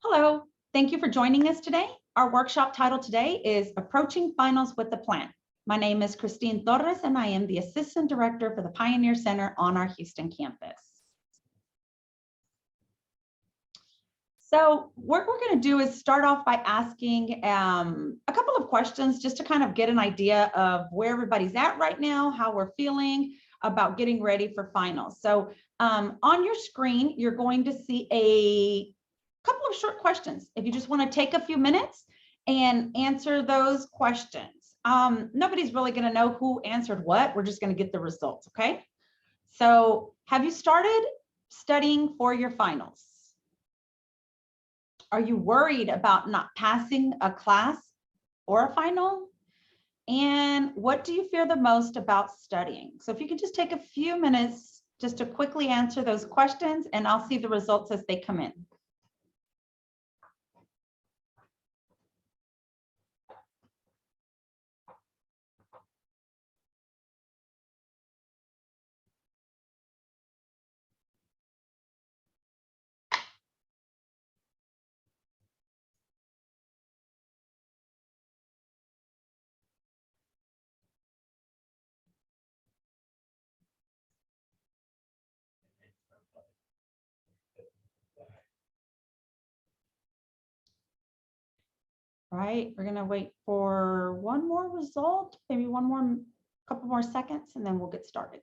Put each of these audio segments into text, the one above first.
Hello, thank you for joining us today. Our workshop title today is Approaching Finals with a Plan. My name is Christine Torres, and I am the Assistant Director for the Pioneer Center on our Houston campus. So what we're going to do is start off by asking a couple of questions just to kind of get an idea of where everybody's at right now, how we're feeling about getting ready for finals. So on your screen, you're going to see a couple of short questions. If you just want to take a few minutes and answer those questions. Nobody's really going to know who answered what. We're just going to get the results, okay? So have you started studying for your finals? Are you worried about not passing a class or a final? And what do you fear the most about studying? So if you can just take a few minutes just to quickly answer those questions, and I'll see the results as they come in. All right, we're gonna wait for one more result, maybe couple more seconds, and then we'll get started.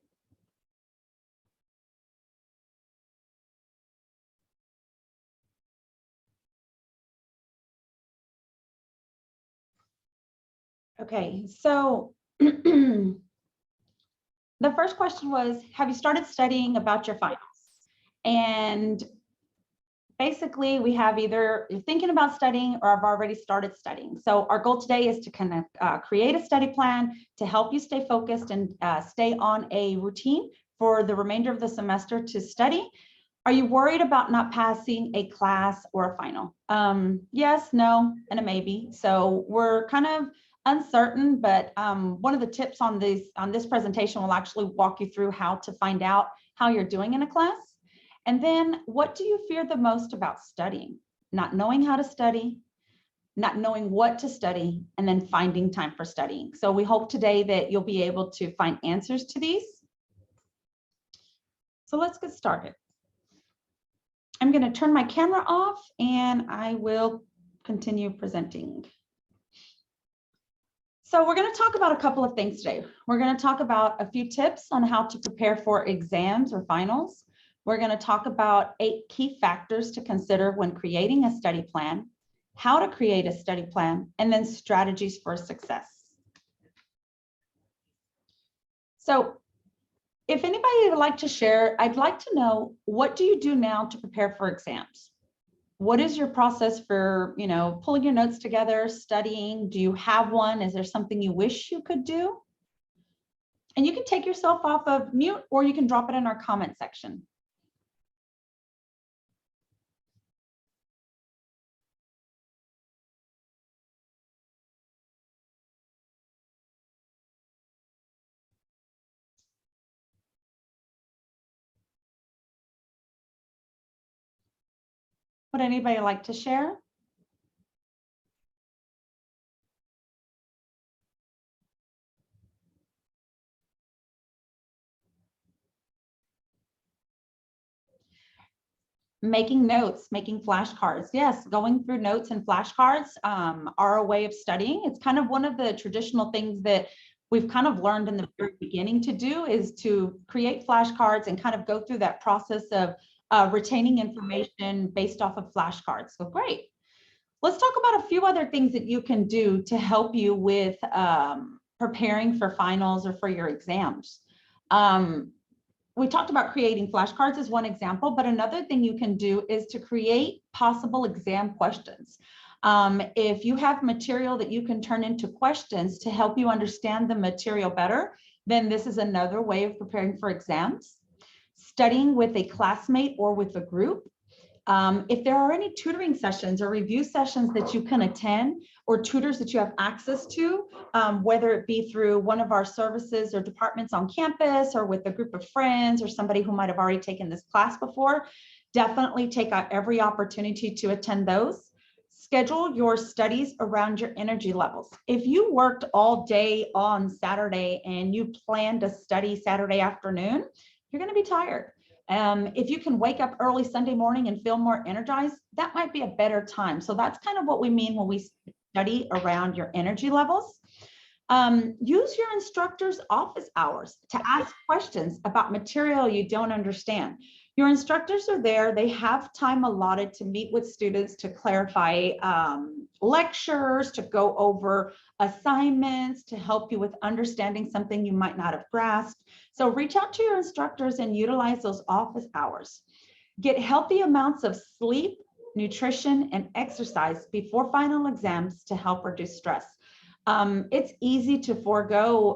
Okay, so the first question was, have you started studying about your finals? And basically, we have either you're thinking about studying or have already started studying. So our goal today is to kind of create a study plan to help you stay focused and stay on a routine for the remainder of the semester to study. Are you worried about not passing a class or a final? Yes, no, and a maybe. So we're kind of uncertain, but one of the tips on this presentation will actually walk you through how to find out how you're doing in a class. And then what do you fear the most about studying? Not knowing how to study, not knowing what to study, and then finding time for studying. So we hope today that you'll be able to find answers to these. So let's get started. I'm going to turn my camera off and I will continue presenting. So we're going to talk about a couple of things today. We're going to talk about a few tips on how to prepare for exams or finals. We're going to talk about 8 key factors to consider when creating a study plan, how to create a study plan, and then strategies for success. So if anybody would like to share, I'd like to know, what do you do now to prepare for exams? What is your process for, pulling your notes together, studying? Do you have one? Is there something you wish you could do? And you can take yourself off of mute, or you can drop it in our comment section. Would anybody like to share? Making notes, making flashcards. Yes, going through notes and flashcards are a way of studying. It's kind of one of the traditional things that we've kind of learned in the very beginning to do, is to create flashcards and kind of go through that process of retaining information based off of flashcards. So great. Let's talk about a few other things that you can do to help you with preparing for finals or for your exams. We talked about creating flashcards as one example, but another thing you can do is to create possible exam questions. If you have material that you can turn into questions to help you understand the material better, then this is another way of preparing for exams. Studying with a classmate or with a group. If there are any tutoring sessions or review sessions that you can attend, or tutors that you have access to, whether it be through one of our services or departments on campus, or with a group of friends or somebody who might have already taken this class before, Definitely take out every opportunity to attend those. Schedule your studies around your energy levels. If you worked all day on Saturday and you plan to study Saturday afternoon, you're going to be tired. If you can wake up early Sunday morning and feel more energized, that might be a better time. So that's kind of what we mean when we study around your energy levels. Use your instructor's office hours to ask questions about material you don't understand. Your instructors are there. They have time allotted to meet with students to clarify lectures, to go over assignments, to help you with understanding something you might not have grasped. So reach out to your instructors and utilize those office hours. Get healthy amounts of sleep, nutrition, and exercise before final exams to help reduce stress. It's easy to forego,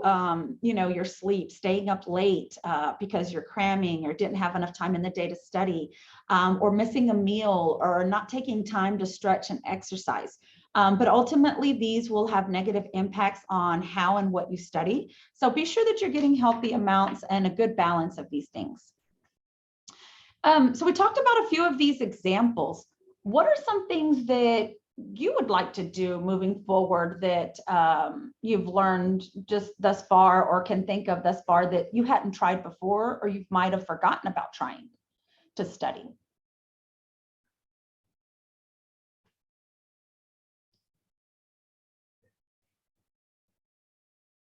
your sleep, staying up late because you're cramming or didn't have enough time in the day to study, or missing a meal or not taking time to stretch and exercise. But ultimately, these will have negative impacts on how and what you study. So be sure that you're getting healthy amounts and a good balance of these things. So we talked about a few of these examples. What are some things that you would like to do moving forward that you've learned just thus far or can think of thus far that you hadn't tried before or you might have forgotten about trying to study?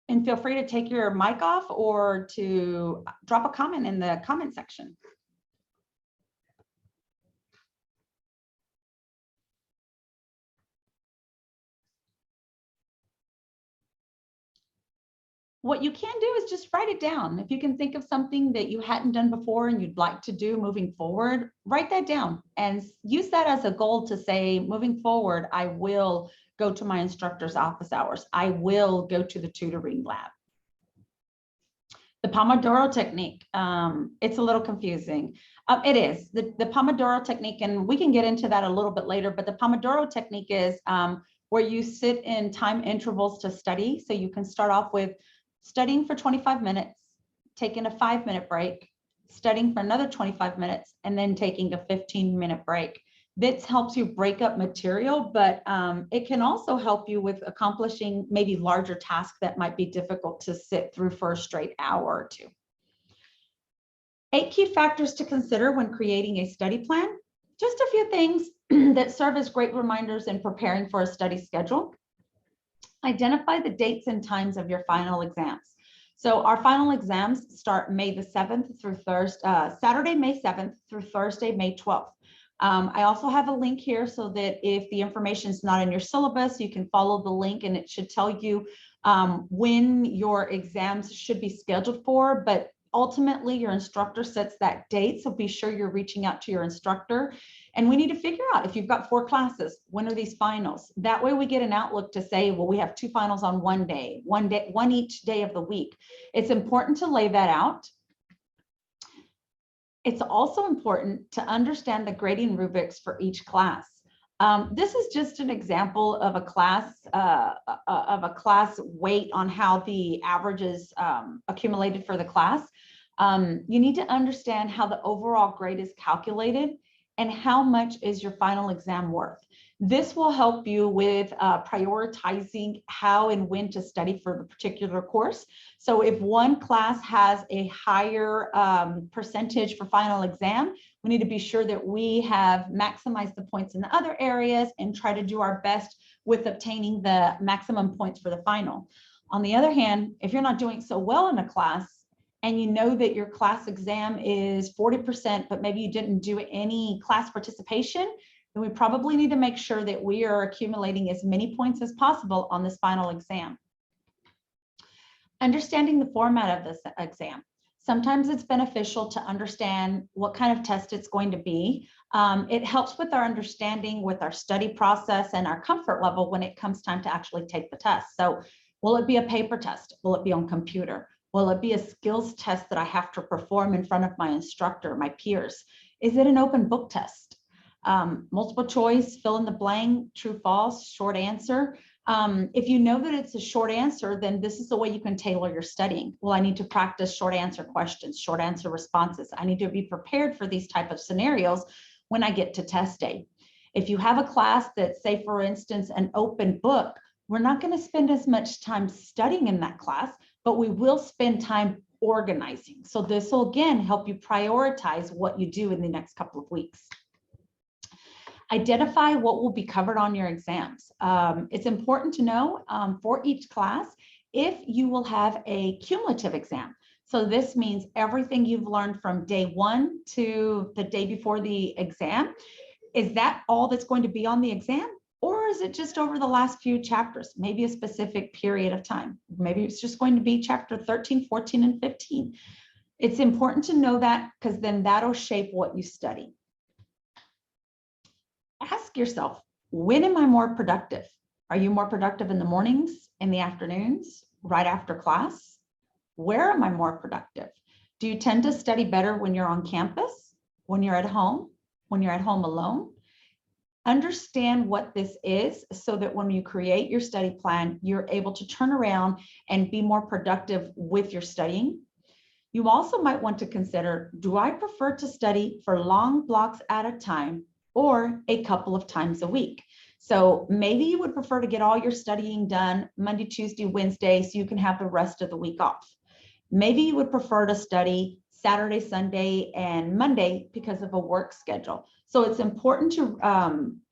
And feel free to take your mic off or to drop a comment in the comment section. What you can do is just write it down. If you can think of something that you hadn't done before and you'd like to do moving forward, write that down and use that as a goal to say, moving forward, I will go to my instructor's office hours. I will go to the tutoring lab. The Pomodoro technique, it's a little confusing. It is. The Pomodoro technique, and we can get into that a little bit later, but the Pomodoro technique is where you sit in time intervals to study. So you can start off with studying for 25 minutes, taking a 5-minute break, studying for another 25 minutes, and then taking a 15-minute break. This helps you break up material, but it can also help you with accomplishing maybe larger tasks that might be difficult to sit through for a straight hour or two. 8 key factors to consider when creating a study plan. Just a few things that serve as great reminders in preparing for a study schedule. Identify the dates and times of your final exams. So our final exams start May the 7th through Saturday, May 7th through Thursday, May 12th. I also have a link here so that if the information is not in your syllabus, you can follow the link and it should tell you when your exams should be scheduled for, but ultimately your instructor sets that date. So be sure you're reaching out to your instructor. And we need to figure out if you've got 4 classes, when are these finals? That way we get an outlook to say, well, we have 2 finals on one each day of the week. It's important to lay that out. It's also important to understand the grading rubrics for each class. This is just an example of a class weight on how the average is accumulated for the class. You need to understand how the overall grade is calculated and how much is your final exam worth. This will help you with prioritizing how and when to study for the particular course. So if one class has a higher percentage for final exam, we need to be sure that we have maximized the points in the other areas and try to do our best with obtaining the maximum points for the final. On the other hand, if you're not doing so well in a class and you know that your class exam is 40%, but maybe you didn't do any class participation, then we probably need to make sure that we are accumulating as many points as possible on this final exam. Understanding the format of this exam. Sometimes it's beneficial to understand what kind of test it's going to be. It helps with our understanding with our study process and our comfort level when it comes time to actually take the test. So will it be a paper test? Will it be on computer? Will it be a skills test that I have to perform in front of my instructor, my peers? Is it an open book test? Multiple choice, fill in the blank, true, false, short answer. If you know that it's a short answer, then this is the way you can tailor your studying. Well, I need to practice short answer questions, short answer responses. I need to be prepared for these type of scenarios when I get to test day. If you have a class that's, say, for instance, an open book, we're not going to spend as much time studying in that class, but we will spend time organizing. So this will, again, help you prioritize what you do in the next couple of weeks. Identify what will be covered on your exams. It's important to know for each class if you will have a cumulative exam. So this means everything you've learned from day 1 to the day before the exam. Is that all that's going to be on the exam? Or is it just over the last few chapters, maybe a specific period of time? Maybe it's just going to be chapter 13, 14, and 15. It's important to know that because then that'll shape what you study. Ask yourself, when am I more productive? Are you more productive in the mornings, in the afternoons, right after class? Where am I more productive? Do you tend to study better when you're on campus, when you're at home alone? Understand what this is so that when you create your study plan, you're able to turn around and be more productive with your studying. You also might want to consider, do I prefer to study for long blocks at a time or a couple of times a week? So maybe you would prefer to get all your studying done Monday, Tuesday, Wednesday, so you can have the rest of the week off. Maybe you would prefer to study Saturday, Sunday, and Monday because of a work schedule. So it's important to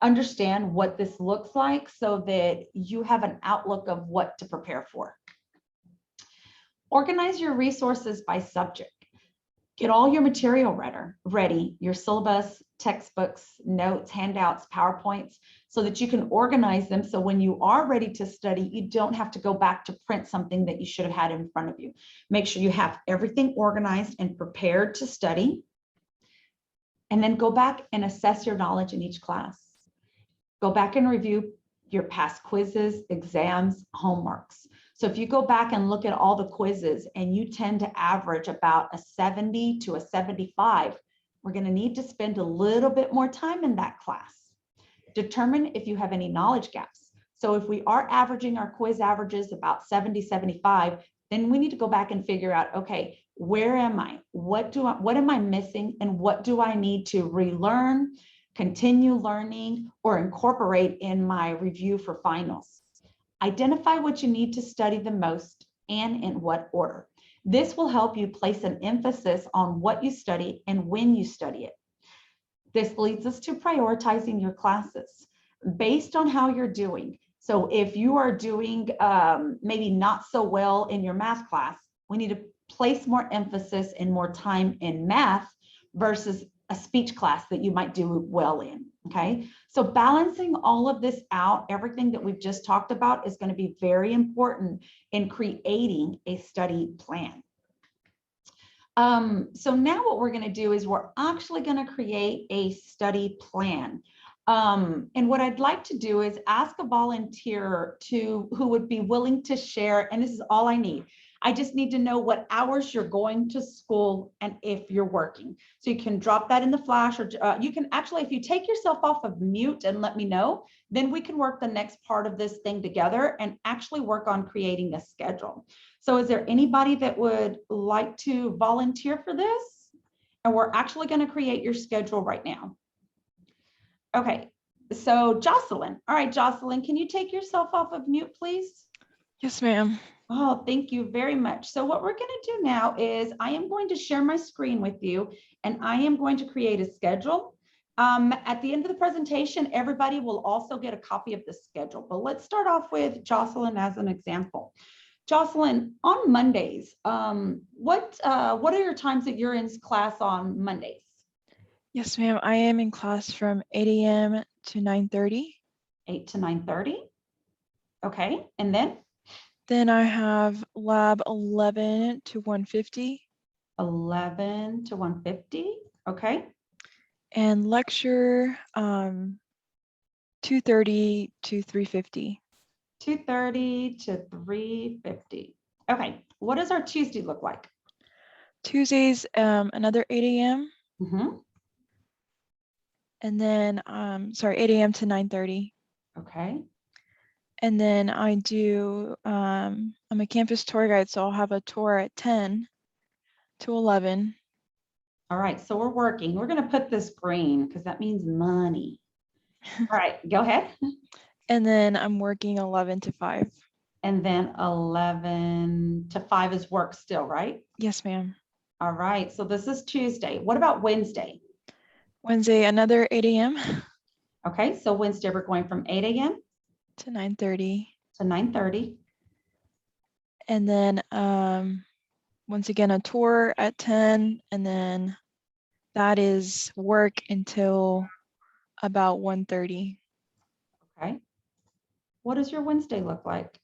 understand what this looks like so that you have an outlook of what to prepare for. Organize your resources by subject. Get all your material ready, your syllabus, textbooks, notes, handouts, PowerPoints, so that you can organize them. So when you are ready to study, you don't have to go back to print something that you should have had in front of you. Make sure you have everything organized and prepared to study. And then go back and assess your knowledge in each class. Go back and review your past quizzes, exams, homeworks. So if you go back and look at all the quizzes and you tend to average about a 70 to a 75, we're going to need to spend a little bit more time in that class. Determine if you have any knowledge gaps. So if we are averaging our quiz averages about 70, 75, then we need to go back and figure out, okay, where am I? What am I missing? And what do I need to relearn, continue learning, or incorporate in my review for finals? Identify what you need to study the most and in what order. This will help you place an emphasis on what you study and when you study it. This leads us to prioritizing your classes based on how you're doing. So if you are doing maybe not so well in your math class, we need to place more emphasis and more time in math versus a speech class that you might do well in, okay? So balancing all of this out, everything that we've just talked about is going to be very important in creating a study plan. So now what we're going to do is we're actually going to create a study plan. And what I'd like to do is ask a volunteer who would be willing to share, and this is all I need. I just need to know what hours you're going to school and if you're working. So you can drop that in the flash, or you can actually, if you take yourself off of mute and let me know, then we can work the next part of this thing together and actually work on creating a schedule. So is there anybody that would like to volunteer for this? And we're actually going to create your schedule right now. Okay, so Jocelyn. All right, Jocelyn, can you take yourself off of mute, please? Yes, ma'am. Oh, thank you very much. So what we're going to do now is I am going to share my screen with you, and I am going to create a schedule. At the end of the presentation, everybody will also get a copy of the schedule. But let's start off with Jocelyn as an example. Jocelyn, on Mondays, what are your times that you're in class on Mondays? Yes, ma'am. I am in class from 8 a.m. to 9:30. 8 to 9:30. Okay, and then? Then I have lab 11 to 1:50. 11 to 1:50. Okay. And lecture 2:30 to 3:50. 2:30 to 3:50. Okay, what does our Tuesday look like? Tuesdays, another 8 a.m. Mm-hmm. And then, 8 a.m. to 9:30. Okay. And then I do, I'm a campus tour guide, so I'll have a tour at 10 to 11. All right, so we're working. We're going to put this green because that means money. All right, go ahead. And then I'm working 11 to 5. And then 11 to 5 is work still, right? Yes, ma'am. All right, so this is Tuesday. What about Wednesday? Wednesday, another 8 a.m. Okay, so Wednesday we're going from 8 a.m. to 9:30. to 9:30. And then once again, a tour at 10. And then that is work until about 1:30. Okay. What does your Wednesday look like?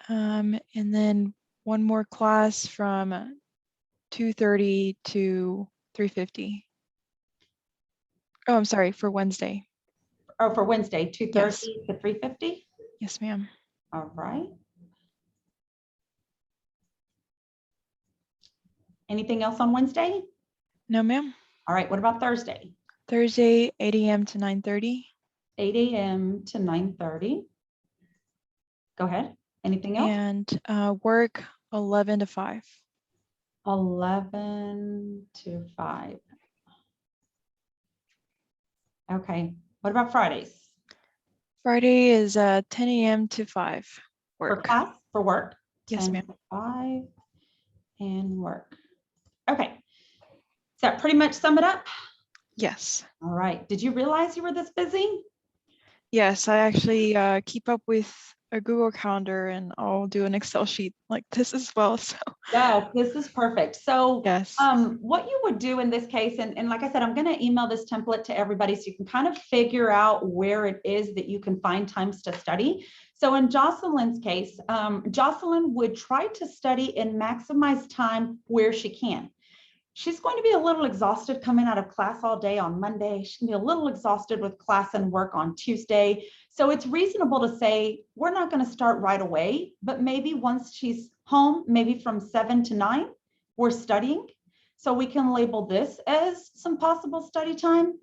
And then one more class from 2:30 to 3:50. Oh, I'm sorry, for Wednesday. Oh, for Wednesday, 2:30 Yes. to 3:50? Yes, ma'am. All right. Anything else on Wednesday? No, ma'am. All right, what about Thursday? Thursday, 8 a.m. to 9:30. 8 a.m. to 9:30. Go ahead. Anything else? And work 11 to 5. 11 to 5. Okay. What about Fridays? Friday is 10 a.m. to 5. For Work. class, for work? Yes, 10 ma'am. to 5 and work. Okay. Does that pretty much sum it up? Yes. All right. Did you realize you were this busy? Yes, I actually keep up with a Google Calendar, and I'll do an Excel sheet like this as well. So No, this is perfect. So yes. what you would do in this case, and like I said, I'm going to email this template to everybody so you can kind of figure out where it is that you can find times to study. So in Jocelyn's case, Jocelyn would try to study and maximize time where she can. She's going to be a little exhausted coming out of class all day on Monday. She's going to be a little exhausted with class and work on Tuesday. So it's reasonable to say we're not going to start right away, but maybe once she's home, maybe from 7 to 9, we're studying. So we can label this as some possible study time.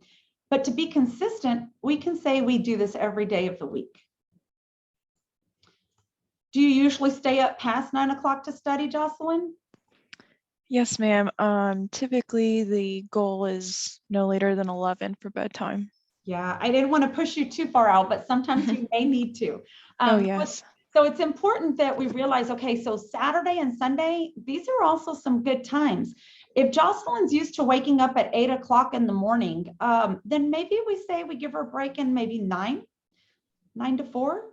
But to be consistent, we can say we do this every day of the week. Do you usually stay up past 9 o'clock to study, Jocelyn? Yes, ma'am. Typically the goal is no later than 11 for bedtime. Yeah, I didn't want to push you too far out, but sometimes you may need to. Oh, yes. So it's important that we realize, okay, so Saturday and Sunday, these are also some good times. If Jocelyn's used to waking up at 8 o'clock in the morning, then maybe we say we give her a break in maybe 9 to 4,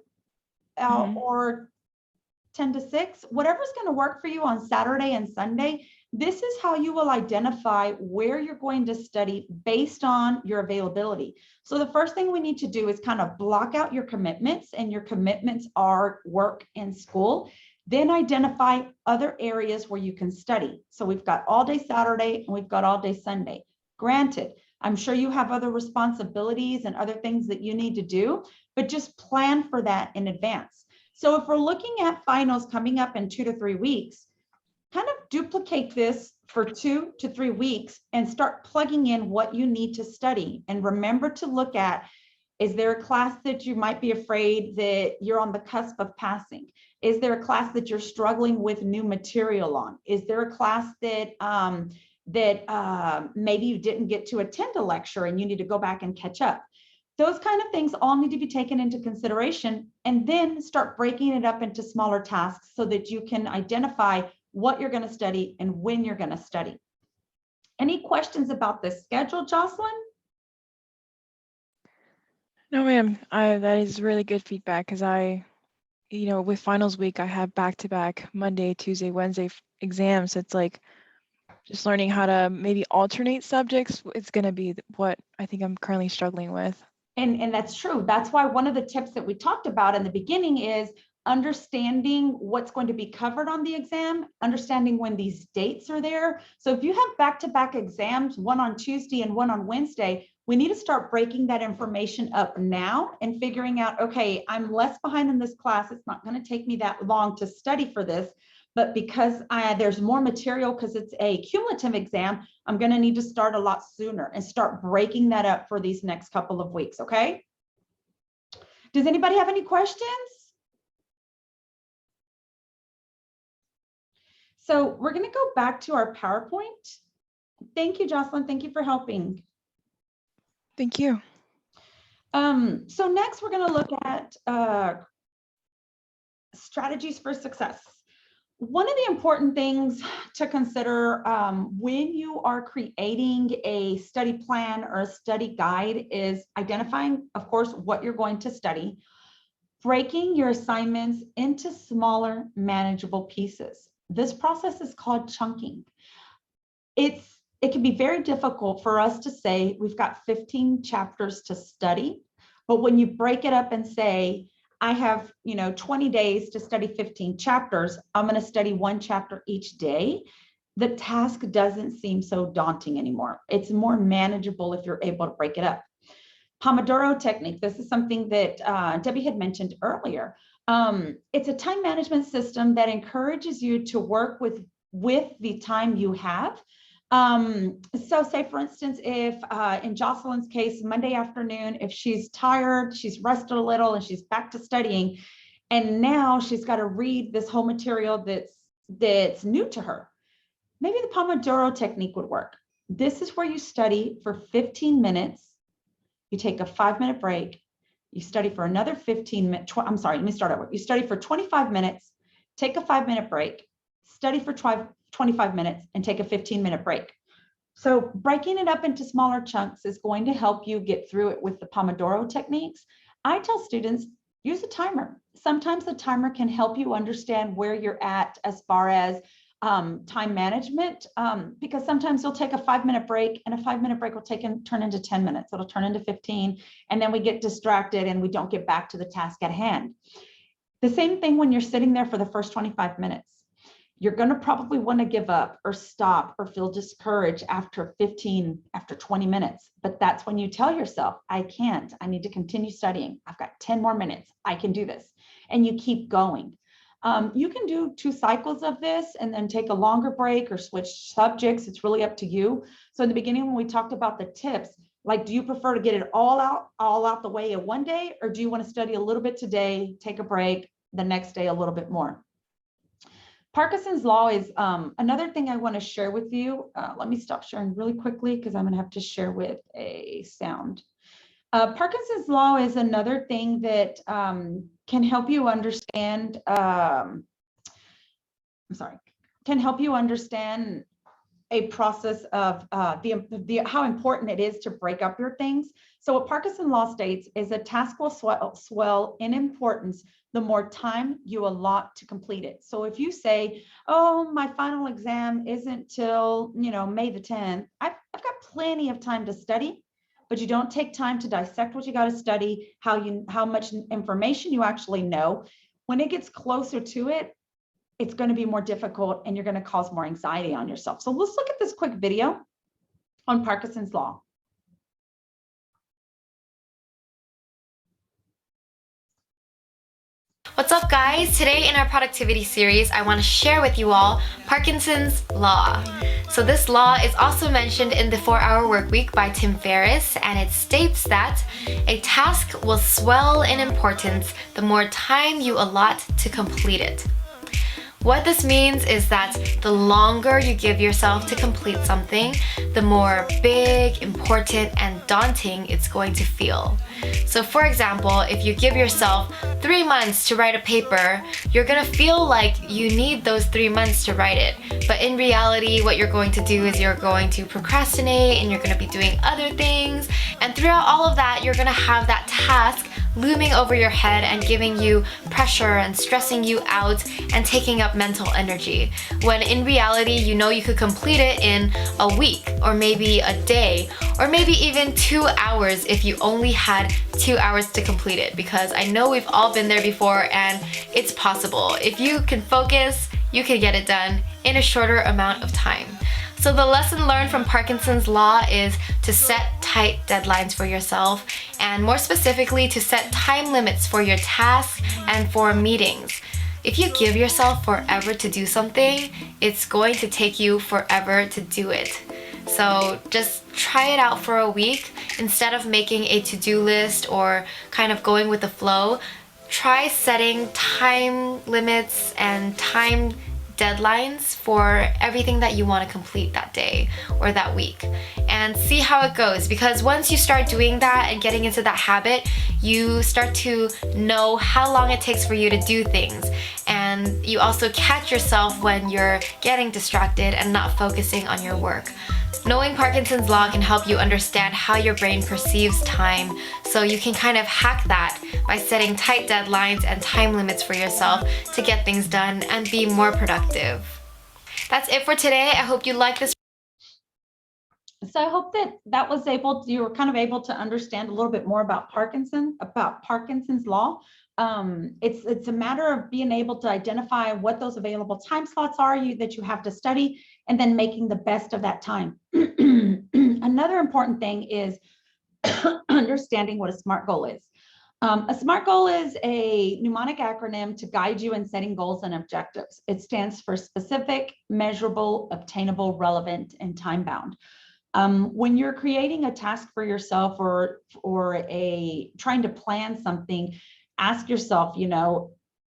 or 10 to 6, whatever's going to work for you on Saturday and Sunday. This is how you will identify where you're going to study based on your availability. So the first thing we need to do is kind of block out your commitments, and your commitments are work and school. Then identify other areas where you can study. So we've got all day Saturday and we've got all day Sunday. Granted, I'm sure you have other responsibilities and other things that you need to do, but just plan for that in advance. So if we're looking at finals coming up in 2 to 3 weeks, kind of duplicate this for 2 to 3 weeks and start plugging in what you need to study. And remember to look at, is there a class that you might be afraid that you're on the cusp of passing? Is there a class that you're struggling with new material on? Is there a class that maybe you didn't get to attend a lecture and you need to go back and catch up? Those kind of things all need to be taken into consideration, and then start breaking it up into smaller tasks so that you can identify what you're going to study and when you're going to study. Any questions about this schedule, Jocelyn? No, ma'am. That is really good feedback because with finals week, I have back-to-back Monday, Tuesday, Wednesday exams. It's like just learning how to maybe alternate subjects. It's going to be what I think I'm currently struggling with. And that's true. That's why one of the tips that we talked about in the beginning is understanding what's going to be covered on the exam, understanding when these dates are there. So if you have back-to-back exams, one on Tuesday and one on Wednesday, we need to start breaking that information up now and figuring out, okay, I'm less behind in this class. It's not going to take me that long to study for this. But because there's more material, because it's a cumulative exam, I'm going to need to start a lot sooner and start breaking that up for these next couple of weeks, okay? Does anybody have any questions? So we're going to go back to our PowerPoint. Thank you, Jocelyn. Thank you for helping. Thank you. So next we're going to look at strategies for success. One of the important things to consider when you are creating a study plan or a study guide is identifying, of course, what you're going to study, breaking your assignments into smaller, manageable pieces. This process is called chunking. It can be very difficult for us to say we've got 15 chapters to study, but when you break it up and say, I have 20 days to study 15 chapters, I'm going to study one chapter each day, the task doesn't seem so daunting anymore. It's more manageable if you're able to break it up. Pomodoro technique, this is something that Debbie had mentioned earlier. It's a time management system that encourages you to work with the time you have. So say for instance, if in Jocelyn's case, Monday afternoon, if she's tired, she's rested a little and she's back to studying, and now she's got to read this whole material that's new to her, maybe the Pomodoro technique would work. This is where you study for 15 minutes, you take a 5-minute break, you study for another 15 minutes, I'm sorry, let me start over. You study for 25 minutes, take a 5-minute break, study for 25 minutes and take a 15-minute break. So breaking it up into smaller chunks is going to help you get through it with the Pomodoro techniques. I tell students, use a timer. Sometimes the timer can help you understand where you're at as far as time management, because sometimes you'll take a 5-minute break and a 5-minute break will turn into 10 minutes. It'll turn into 15, and then we get distracted and we don't get back to the task at hand. The same thing when you're sitting there for the first 25 minutes. You're going to probably want to give up or stop or feel discouraged after 20 minutes. But that's when you tell yourself, I can't, I need to continue studying. I've got 10 more minutes. I can do this. And you keep going. You can do 2 cycles of this and then take a longer break or switch subjects. It's really up to you. So in the beginning, when we talked about the tips, like, do you prefer to get it all out the way in one day? Or do you want to study a little bit today, take a break, the next day a little bit more? Parkinson's law is another thing I want to share with you. Let me stop sharing really quickly because I'm going to have to share with a sound. Parkinson's law is another thing that can help you understand. Can help you understand a process of how important it is to break up your things. So what Parkinson law states is a task will swell in importance the more time you allot to complete it. So if you say, oh, my final exam isn't till May the 10th, I've got plenty of time to study, but you don't take time to dissect what you got to study, how much information you actually know. When it gets closer to it, it's going to be more difficult and you're going to cause more anxiety on yourself. So let's look at this quick video on Parkinson's law. What's up, guys? Today in our productivity series, I want to share with you all Parkinson's law. So this law is also mentioned in the 4-Hour Workweek by Tim Ferriss, and it states that a task will swell in importance the more time you allot to complete it. What this means is that the longer you give yourself to complete something, the more big, important, and daunting it's going to feel. So for example, if you give yourself 3 months to write a paper, you're gonna feel like you need those 3 months to write it. But in reality, what you're going to do is you're going to procrastinate and you're gonna be doing other things. And throughout all of that, you're gonna have that task looming over your head and giving you pressure and stressing you out and taking up mental energy. When in reality, you know you could complete it in a week or maybe a day or maybe even 2 hours if you only had 2 hours to complete it, because I know we've all been there before and it's possible. If you can focus, you can get it done in a shorter amount of time. So the lesson learned from Parkinson's law is to set tight deadlines for yourself, and more specifically to set time limits for your tasks and for meetings. If you give yourself forever to do something, it's going to take you forever to do it. So just try it out for a week. Instead of making a to-do list or kind of going with the flow, try setting time limits and time deadlines for everything that you want to complete that day or that week, and see how it goes. Because once you start doing that and getting into that habit, you start to know how long it takes for you to do things, and you also catch yourself when you're getting distracted and not focusing on your work. Knowing Parkinson's Law can help you understand how your brain perceives time, so you can kind of hack that by setting tight deadlines and time limits for yourself to get things done and be more productive. That's it for today. I hope you like this. So I hope that was you were kind of able to understand a little bit more about Parkinson's Law. It's a matter of being able to identify what those available time slots are that you have to study, and then making the best of that time. Another important thing is understanding what a SMART goal is. A SMART goal is a mnemonic acronym to guide you in setting goals and objectives. It stands for specific, measurable, obtainable, relevant, and time-bound. When you're creating a task for yourself or trying to plan something, ask yourself,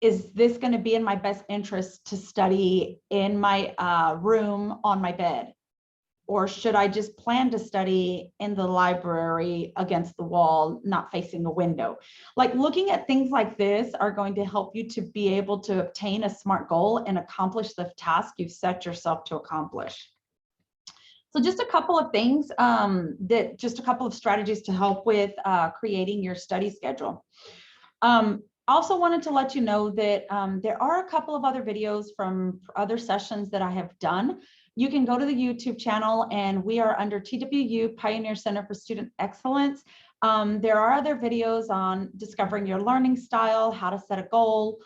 is this going to be in my best interest to study in my room on my bed? Or should I just plan to study in the library against the wall, not facing a window? Like, looking at things like this are going to help you to be able to obtain a SMART goal and accomplish the task you've set yourself to accomplish. So just a couple of things, just a couple of strategies to help with creating your study schedule. Also wanted to let you know that there are a couple of other videos from other sessions that I have done. You can go to the YouTube channel, and we are under TWU, Pioneer Center for Student Excellence. There are other videos on discovering your learning style, how to set a goal,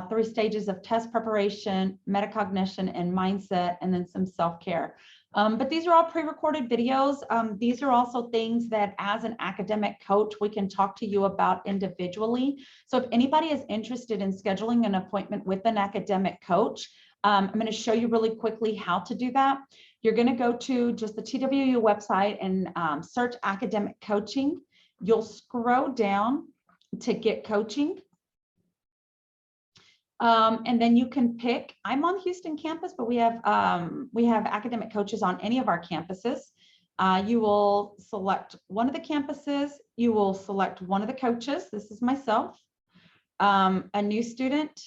3 stages of test preparation, metacognition and mindset, and then some self-care. But these are all pre-recorded videos. These are also things that as an academic coach, we can talk to you about individually. So if anybody is interested in scheduling an appointment with an academic coach, I'm going to show you really quickly how to do that. You're going to go to just the TWU website and search academic coaching. You'll scroll down to get coaching. And then you can pick, I'm on Houston campus, but we have academic coaches on any of our campuses. You will select one of the campuses. You will select one of the coaches. This is myself, a new student,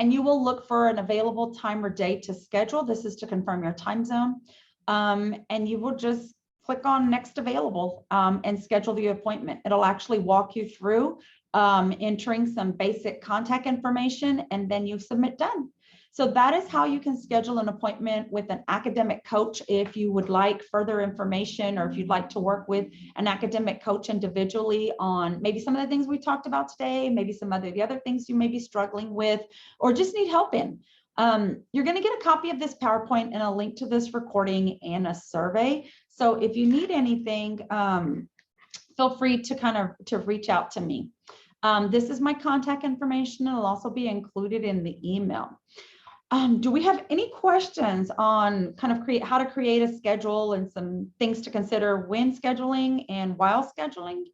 and you will look for an available time or day to schedule. This is to confirm your time zone. And you will just click on next available and schedule the appointment. It'll actually walk you through entering some basic contact information, and then you submit done. So that is how you can schedule an appointment with an academic coach. If you would like further information, or if you'd like to work with an academic coach individually on maybe some of the things we talked about today, maybe some of the other things you may be struggling with or just need help in, you're going to get a copy of this PowerPoint and a link to this recording and a survey. So if you need anything, feel free to reach out to me. This is my contact information. It'll also be included in the email. Do we have any questions on how to create a schedule and some things to consider when scheduling and while scheduling?